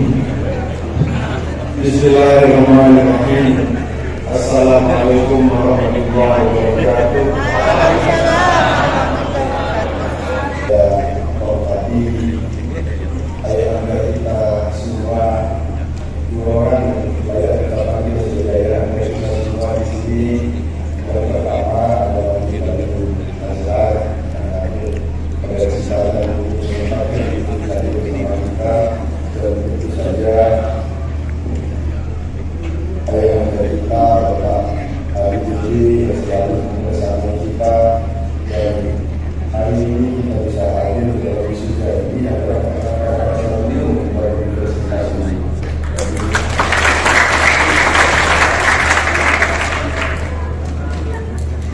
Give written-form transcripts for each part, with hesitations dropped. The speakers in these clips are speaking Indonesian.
Bismillahirrahmanirrahim. Assalamualaikum warahmatullahi wabarakatuh. Tadi ayah kita semua, dua orang ayah kita panggil sebagai ayah kita semua di sini. Yang pertama adalah kita Nazar, pada kesempatan itu tadi bersama kita, dan tentu saja ayah kita Bapak Habibie yang selalu bersama kita, dan hari ini kita bisa hadir dalam wisuda ini adalah karena selalu membuat presentasi.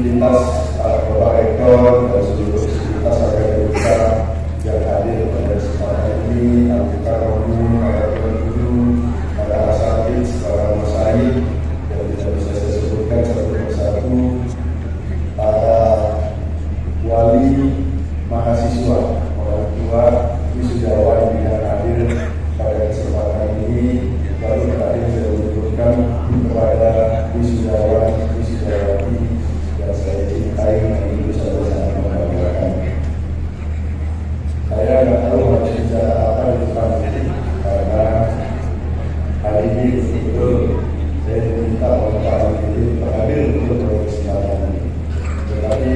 Lintas Bapak Rektor dan seluruh lintas akademika yang hadir pada kesempatan ini, anggota umum, para guru, para asatidz, para masyayikh yang tidak bisa saya sebutkan satu persatu, para wali, mahasiswa, orang tua, wisudawan yang hadir pada kesempatan ini. Baru tadi saya menyebutkan kepada wisudawan, wisudawati yang saya cintai dan itu saya sangat membanggakan. Saya nggak tahu harus bicara apa di depan ini, karena hari ini betul-betul saya diminta oleh Pak Habibie hadir untuk kesempatan ini. Tetapi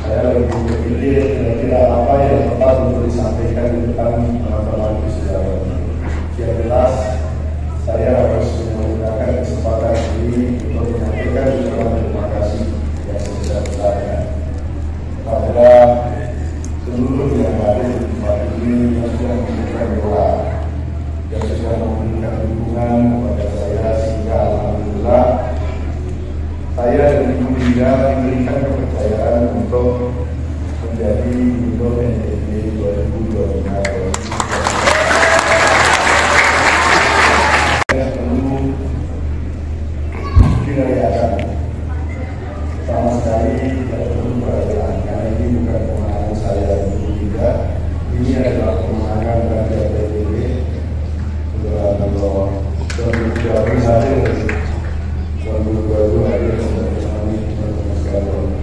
saya lebih berpikir kira-kira apa yang tepat untuk disampaikan di depan teman-teman wisudawan. Yang jelas, saya harus menggunakan kesempatan ini untuk menyampaikan ucapan terima kasih yang sebesar-besarnya kepada seluruh yang hadir di tempat ini, yang sudah memberikan doa, yang sudah memberikan dukungan kepada saya, sehingga alhamdulillah saya dan Ibu Linda diberikan kepercayaan untuk menjadi gubernur NTB 2025. Sama sekali tidak perlu perasaan, karena ini bukan kemenangan saya dulu juga. Ini adalah kemenangan dari PBB. Kalau 2020 hadir, 2022 hadir bersama teman-teman sekalian.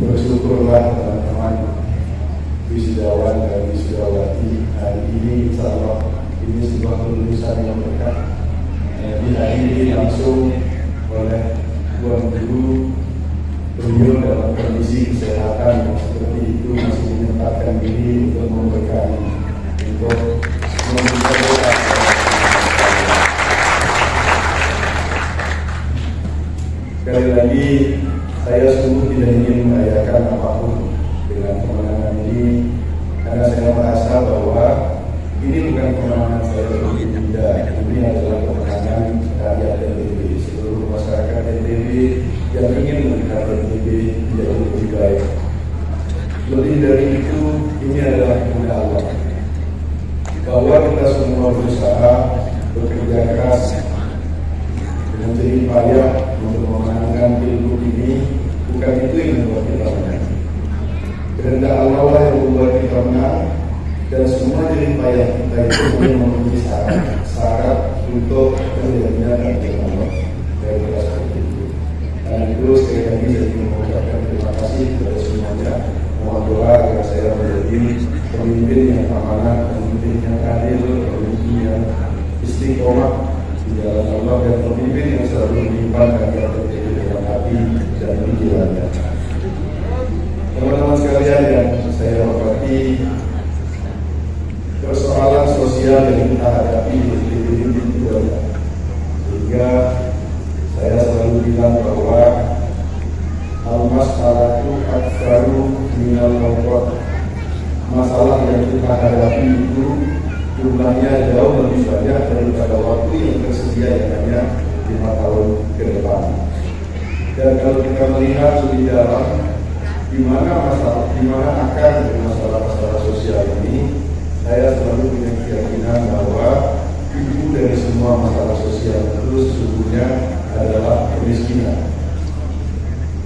Bersyukurlah teman-teman wisudawan dan wisudawati, hari ini insya Allah ini sebuah kelulusan yang berkah. Jadi hari ini langsung oleh Tuan Guru, beliau dalam kondisi kesehatan yang seperti itu masih menyempatkan diri untuk memberkati, untuk memberikan. Sekali lagi, saya sungguh tidak ingin merayakan apapun dengan kemenangan ini, karena saya merasa bahwa ini bukan kemenangan saya sendiri, tidak. Ini adalah kemenangan rakyat NTB, seluruh masyarakat NTB yang ingin melihat NTB menjadi lebih baik. Lebih dari itu, ini adalah kehendak Allah, bahwa kita semua berusaha bekerja keras dengan jerih payah untuk memenangkan pilgub ini. Bukan itu yang membuat kita menang. Kehendak Allah lah yang membuat kita menang, dan semua jerih payah kita itu memenuhi syarat untuk terjadinya kehendak Allah. Dari kita seperti itu. Dan itu sekali lagi saya ingin mengucapkan terima kasih kepada semuanya. Mohon doa agar saya menjadi pemimpin yang amanah, pemimpin yang adil, pemimpin yang istiqomah di jalan Allah, dan pemimpin yang selalu menyimpan agar terjadi dengan hati dan pikirannya. Teman-teman sekalian yang saya hormati, persoalan sosial yang kita hadapi di negeri itu banyak, sehingga saya selalu bilang bahwa al-mas'alatu akbaru minal mawqat. Masalah yang kita hadapi itu jumlahnya jauh lebih banyak daripada waktu yang tersedia yang hanya 5 tahun ke depan. Dan kalau kita melihat lebih dalam di mana akar dari masalah-masalah sosial ini, saya selalu punya keyakinan bahwa ibu dari semua masalah sosial itu sesungguhnya adalah kemiskinan.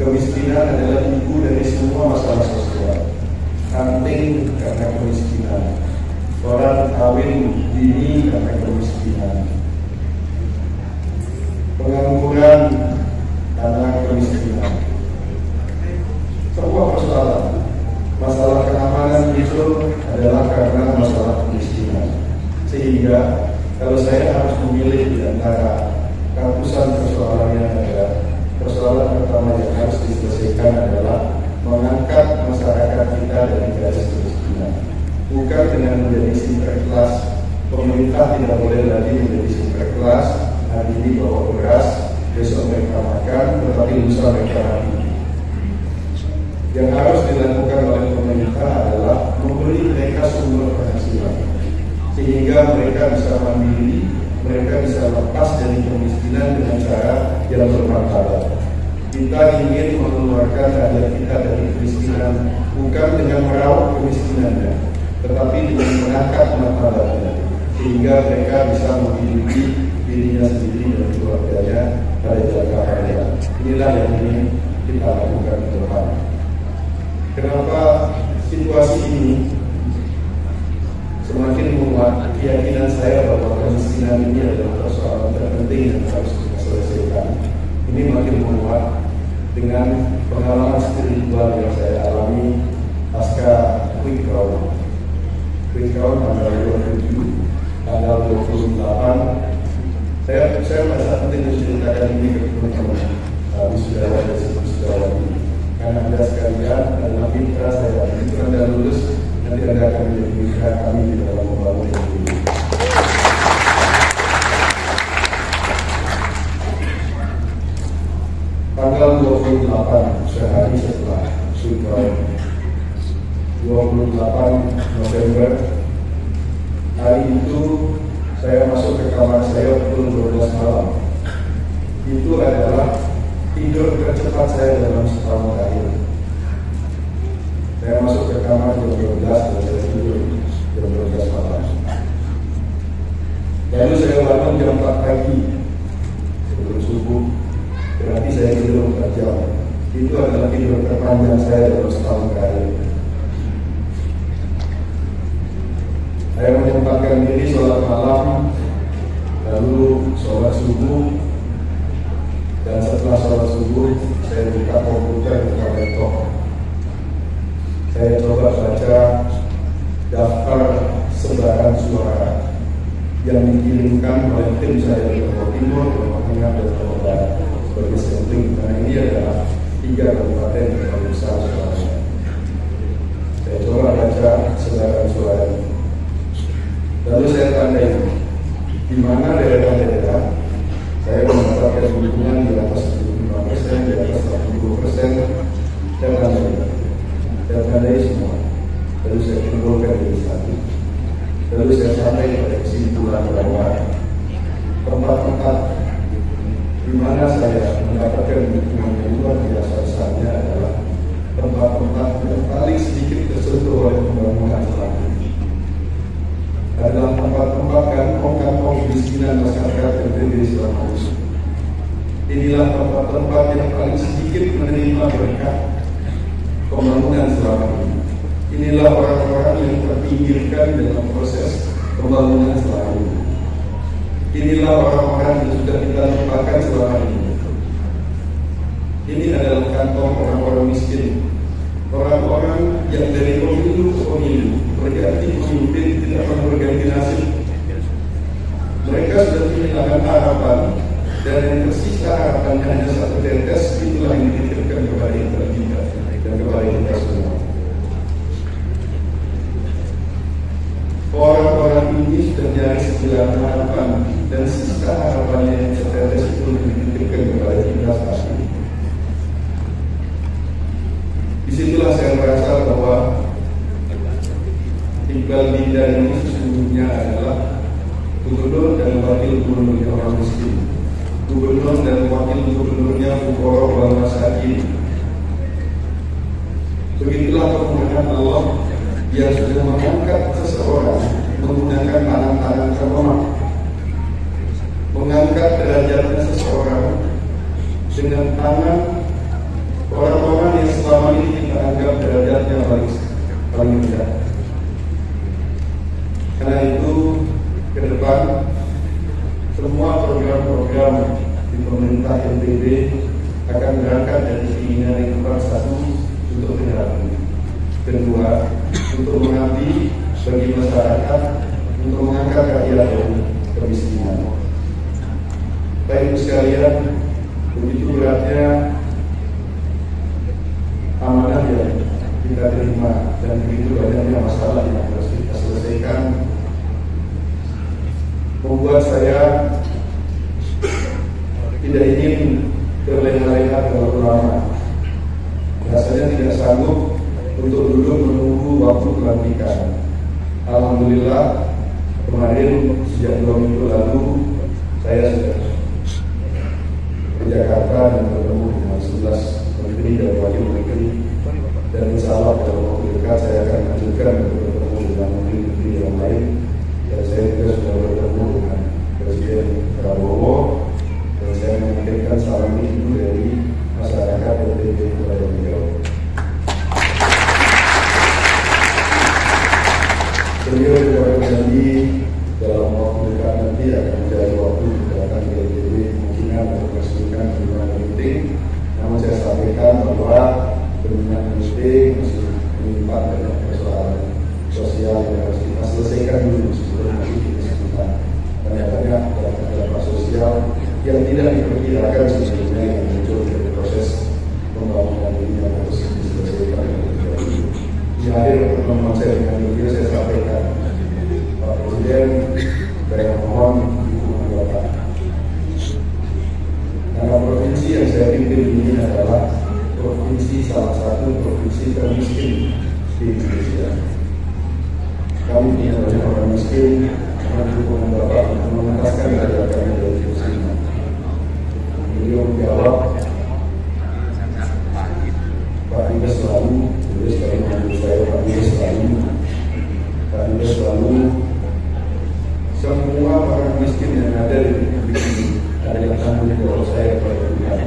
Kemiskinan adalah ibu dari semua masalah sosial. Stunting karena kemiskinan, orang kawin dini karena kemiskinan, pengangguran karena kemiskinan. Sebuah persoalan, masalah keamanan muncul adalah karena masalah kemiskinan. Sehingga kalau saya harus memilih di antara ratusan persoalan yang ada, persoalan pertama yang harus diselesaikan adalah mengangkat masyarakat kita dari garis kemiskinan. Bukan dengan menjadi sinterklas. Pemerintah tidak boleh lagi menjadi sinterklas. Hari ini bawa beras, besok mereka makan, tetapi lusa mereka mati. Yang harus dilakukan oleh pemerintah adalah memberi mereka sumber penghasilan, sehingga mereka bisa mandiri, mereka bisa lepas dari kemiskinan dengan cara yang bermartabat. Kita ingin mengeluarkan rakyat kita dari kemiskinan bukan dengan merawat kemiskinannya, tetapi dengan mengangkat martabatnya, sehingga mereka bisa menghidupi dirinya sendiri dan keluarganya pada jangka panjang. Inilah yang ingin kita lakukan ke depan. Kenapa situasi ini semakin menguat keyakinan saya bahwa kemiskinan ini adalah persoalan terpenting yang harus kita selesaikan. Ini makin menguat dengan pengalaman spiritual yang saya alami pasca quick count tanggal 27, tanggal 28. Saya merasa penting menceritakan ini ke teman-teman wisudawan dan wisudawan, karena Anda sekalian adalah mitra saya. Begitu Anda lulus, nanti Anda akan menjadi mitra kami di dalam membangun ini. Tanggal 28, sehari setelah Sultan, 28 November, hari itu saya masuk ke kamar saya pukul 12 malam. Itu adalah tidur tercepat saya dalam setahun terakhir. Saya masuk ke kamar jam 12 dan saya tidur jam 12 malam. Lalu saya bangun jam 4 pagi sebelum subuh. Berarti saya tidur 4 jam. Itu adalah tidur terpanjang saya dalam setahun terakhir. Saya menyempatkan diri sholat malam, lalu sholat subuh, dan setelah sholat subuh saya buka komputer, buka laptop. Saya coba baca daftar sebaran suara yang dikirimkan oleh tim saya di Jawa Timur, Jawa Tengah, dan Jawa Barat sebagai sampling, karena ini adalah 3 kabupaten yang paling besar suaranya. Saya coba baca sebaran suara ini. Lalu saya tandai di mana daerah-daerah saya mendapatkan dukungan di atas 75%, di atas 80%, saya tandai semua. Lalu saya kumpulkan jadi satu. Lalu saya sampai pada kesimpulan bahwa tempat-tempat di mana saya mendapatkan dukungan yang luar biasa besarnya adalah tempat-tempat yang paling sedikit tersentuh oleh pembangunan selama ini. Adalah tempat-tempat kantong-kantong kemiskinan masyarakat yang berdiri selama ini. Inilah tempat-tempat yang paling sedikit menerima berkat pembangunan selama ini. Inilah orang-orang yang terpinggirkan dalam proses pembangunan selama ini. Inilah orang-orang yang sudah kita lupakan selama ini. Ini adalah kantong orang-orang miskin, orang-orang yang dari pemilu ke pemilu berganti pemimpin, tidak akan berganti nasib. Mereka sudah kehilangan harapan, dan yang tersisa harapannya hanya satu tetes. Itulah yang dititipkan kepada kita dan kepada kita semua. Orang-orang ini sudah nyaris kehilangan harapan, dan sisa harapannya yang setetes itu dititipkan kepada kita semua. orang miskin. Gubernur dan wakil gubernurnya fuqara wal masakin. Begitulah kemuliaan Allah yang sudah mengangkat seseorang menggunakan tangan-tangan terhormat, mengangkat derajatnya seseorang dengan tangan orang-orang yang selama ini kita anggap derajatnya paling rendah. Karena itu ke depan semua program-program di pemerintah NTB akan berangkat dari keinginan yang satu untuk negara, kedua untuk mengabdi bagi masyarakat, untuk mengangkat rakyat dari kemiskinan. Baik Ibu sekalian, begitu beratnya amanah yang kita terima dan begitu banyaknya masalah yang harus kita selesaikan, membuat saya tidak ingin terlena-lena terlalu lama. Rasanya tidak sanggup untuk duduk menunggu waktu pelantikan. Alhamdulillah kemarin sejak 2 minggu lalu saya sudah ke Jakarta dan bertemu dengan 11 menteri dan wakil menteri, dan insya Allah dalam waktu dekat saya akan lanjutkan untuk bertemu dengan menteri-menteri yang lain, dan saya juga sudah bertemu dengan Presiden Prabowo, dan saya menyampaikan salam itu dari masyarakat NTB kepada beliau. Beliau juga berjanji dalam waktu dekat nanti akan mencari waktu datang ke NTB, kemungkinan untuk meresmikan bendungan penting. Namun saya sampaikan bahwa bendungan penting masih menyimpan banyak persoalan sosial yang harus kita selesaikan dulu sebelum nanti disebutkan banyak-banyak dampak sosial yang tidak diperkirakan sebelumnya yang muncul dari proses pembangunan ini yang harus diselesaikan. Di akhir pertemuan saya dengan beliau saya sampaikan, Pak Presiden, saya mohon dukungan Bapak. Karena provinsi yang saya pimpin ini adalah provinsi salah satu provinsi termiskin di Indonesia. Kami punya banyak orang miskin, mohon dukungan Bapak untuk mengentaskan derajat kami dari kemiskinan. Beliau menjawab, Pak Ibu selalu, beliau sekali menurut saya, Pak Ibu selalu semua orang miskin yang ada di Republik ini ada yang tanggung jawab saya kepada Tuhan.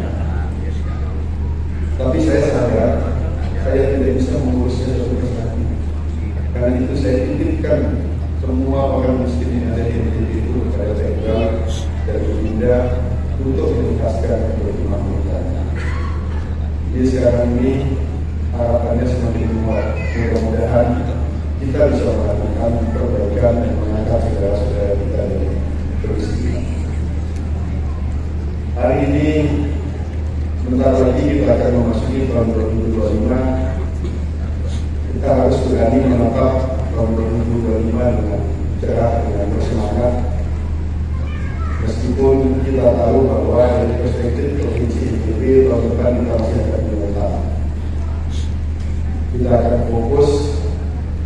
Tapi saya sadar saya tidak bisa mengurusnya satu persatu. Karena itu saya titipkan semua orang miskin yang ada di Republik itu kepada Jenderal dan Bunda untuk menuntaskan kebutuhan mereka. Jadi sekarang ini harapannya semakin kuat. Mudah-mudahan kita bisa melakukan perbaikan dan mengangkat saudara-saudara kita dari kemiskinan. Hari ini sebentar lagi kita akan memasuki tahun 2025. Kita harus berani menatap tahun 2025 dengan cerah, dengan bersemangat. Meskipun kita tahu bahwa dari perspektif provinsi NTB tahun depan kita masih akan berjalan. Kita akan fokus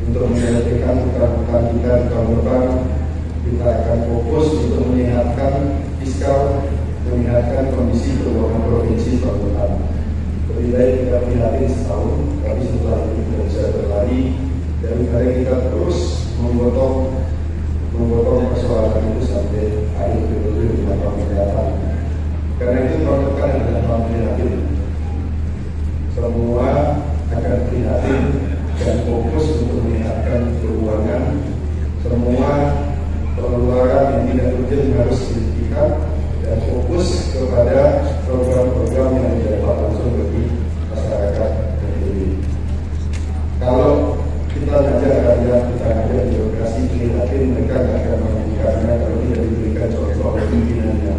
untuk menyelesaikan hutang-hutang kita di tahun depan. Kita akan fokus untuk menyehatkan fiskal, menyehatkan kondisi keuangan provinsi tahun depan. Lebih baik kita prihatin setahun, tapi setelah itu kita bisa berlari daripada kita terus menggotong persoalan itu sampai akhir periode 5 tahun mendatang. Karena itu tahun depan adalah tahun prihatin. Semua akan prihatin dan fokus untuk menyehatkan keuangan. Semua pengeluaran yang tidak urgent harus dihentikan dan fokus kepada program-program yang berdampak langsung bagi masyarakat NTB. Kalau kita ngajak rakyat, kita ngajak birokrasi, prihatin, mereka tidak akan menginginkannya kalau tidak diberikan contoh pimpinannya.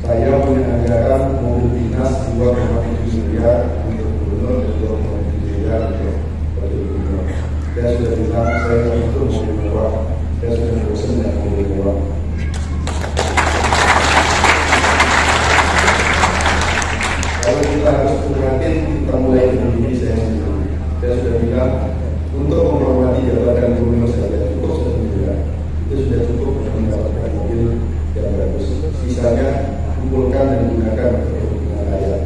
Saya punya anggaran mobil dinas 2,7 miliar untuk gubernur dan 2,7 miliar untuk wakil gubernur. Saya sudah bilang saya untuk mobil mewah, saya sudah bosan dengan mobil mewah. Kalau kita harus prihatin, kita mulai dari diri saya sendiri. Saya sudah bilang untuk menghormati jabatan gubernur saja cukup 1 miliar. Itu sudah cukup untuk mendapatkan mobil yang bagus. Sisanya kumpulkan dan gunakan untuk kepentingan rakyat.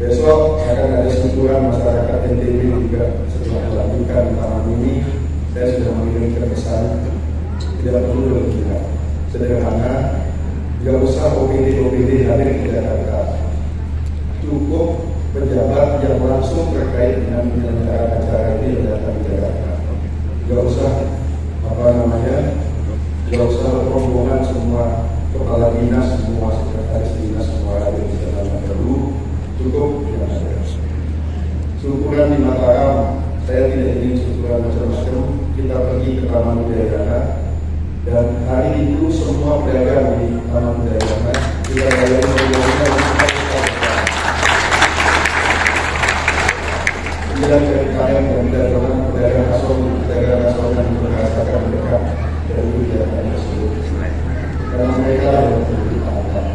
Besok akan ada sentuhan masyarakat NTB juga setelah melanjutkan taman ini. Saya sudah mengirimkan pesan, tidak perlu berlebihan, sederhana, tidak usah OPD hadir di Jakarta. Cukup pejabat yang langsung terkait dengan penyelenggaraan acara ini yang datang di Jakarta. Tidak usah tidak usah rombongan semua kepala dinas, semua sekretaris dinas, semua hadir di Jakarta. Perlu cukup yang ada. Syukuran di Mataram, saya tidak ingin syukuran macam-macam. Kita pergi ke Taman Budaya dan hari itu semua pedagang di Taman Budaya kita bayar dan PKM dan pedagang nasional yang merasakan mereka dari kegiatan tersebut. Karena mereka yang terlibat.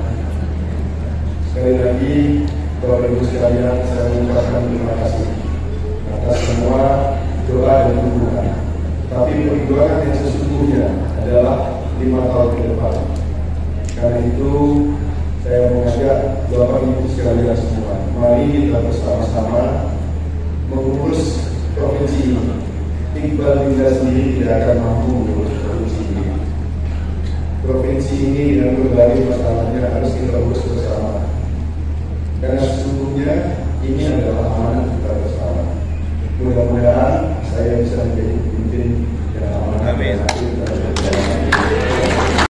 Sekali lagi, Bapak Ibu sekalian, saya mengucapkan terima kasih atas semua doa dan dukungan. Tapi perjuangan yang sesungguhnya adalah 5 tahun ke depan. Karena itu, saya mengajak Bapak Ibu sekalian semua, mari kita bersama-sama mengurus provinsi ini. Iqbal Dinda sendiri tidak akan mampu mengurus provinsi ini. Provinsi ini dengan berbagai masalahnya harus kita urus bersama.